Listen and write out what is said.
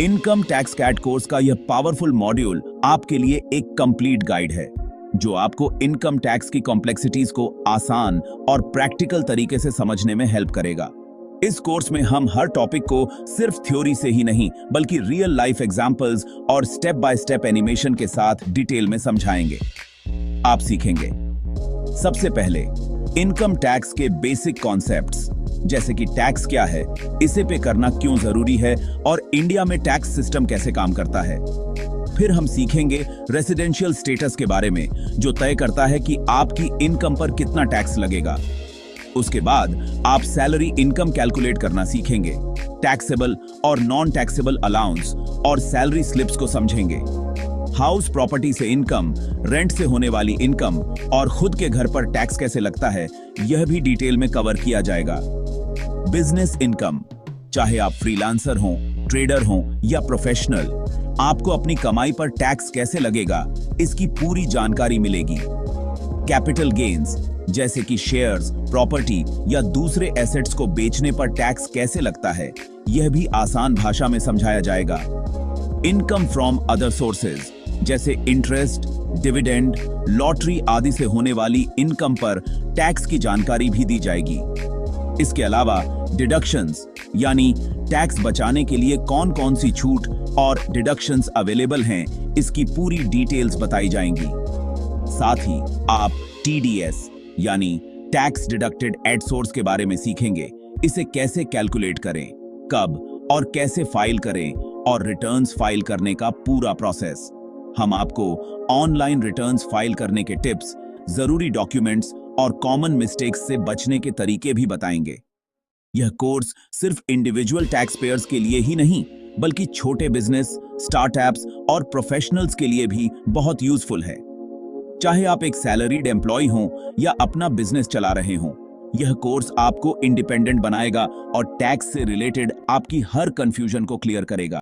Income tax cat course का यह powerful module आपके लिए एक कंप्लीट गाइड है जो आपको इनकम टैक्स की कॉम्प्लेक्सिटीज को आसान और प्रैक्टिकल तरीके से समझने में हेल्प करेगा। इस कोर्स में हम हर टॉपिक को सिर्फ थ्योरी से ही नहीं बल्कि रियल लाइफ एग्जांपल्स और स्टेप बाय स्टेप एनिमेशन के साथ डिटेल में समझाएंगे। आप सीखेंगे सबसे पहले इनकम टैक्स के बेसिक कॉन्सेप्ट्स, जैसे कि टैक्स क्या है, इसे पे करना क्यों जरूरी है और इंडिया में टैक्स सिस्टम कैसे काम करता है। फिर हम सीखेंगे रेसिडेंशियल स्टेटस के बारे में जो तय करता है कि आपकी इनकम पर कितना टैक्स लगेगा। उसके बाद आप सैलरी इनकम कैलकुलेट करना सीखेंगे, टैक्सेबल और नॉन टैक्सेबल अलाउंस और सैलरी स्लिप्स को समझेंगे। हाउस प्रॉपर्टी से इनकम, रेंट से होने वाली इनकम और खुद के घर पर टैक्स कैसे लगता है, यह भी डिटेल में कवर किया जाएगा। बिजनेस इनकम, चाहे आप फ्रीलांसर हों, ट्रेडर हों या प्रोफेशनल, आपको अपनी कमाई पर टैक्स कैसे लगेगा, इसकी पूरी जानकारी मिलेगी। कैपिटल गेन्स, जैसे कि शेयर्स, प्रॉपर्टी या दूसरे एसेट्स को बेचने पर टैक्स कैसे लगता है, यह भी आसान भाषा में समझाया जाएगा। इनकम फ्रॉम अदर सोर्सेज, जैसे इंटरेस्ट, डिविडेंड, लॉटरी आदि से होने वाली इनकम पर टैक्स की जानकारी भी दी जाएगी। इसके अलावा डिडक्शंस, यानी टैक्स बचाने के लिए कौन कौन सी छूट और डिडक्शंस अवेलेबल हैं, इसकी पूरी डिटेल्स बताई जाएंगी। साथ ही आप टीडीएस यानी टैक्स डिडक्टेड एट सोर्स के बारे में सीखेंगे। इसे कैसे कैलकुलेट करें, कब और कैसे फाइल करें और रिटर्न्स फाइल करने का पूरा प्रोसेस। हम आपको ऑनलाइन रिटर्न्स फाइल करने के टिप्स, जरूरी डॉक्यूमेंट्स और कॉमन मिस्टेक्स से बचने के तरीके भी बताएंगे। यह कोर्स सिर्फ इंडिविजुअल टैक्स पेयर्स के लिए ही नहीं बल्कि छोटे बिजनेस, स्टार्टअप्स और प्रोफेशनल्स के लिए भी बहुत यूजफुल है। चाहे आप एक सैलरीड एम्प्लॉय हों या अपना बिजनेस चला रहे हों, यह कोर्स आपको इंडिपेंडेंट बनाएगा और टैक्स से रिलेटेड आपकी हर कंफ्यूजन को क्लियर करेगा।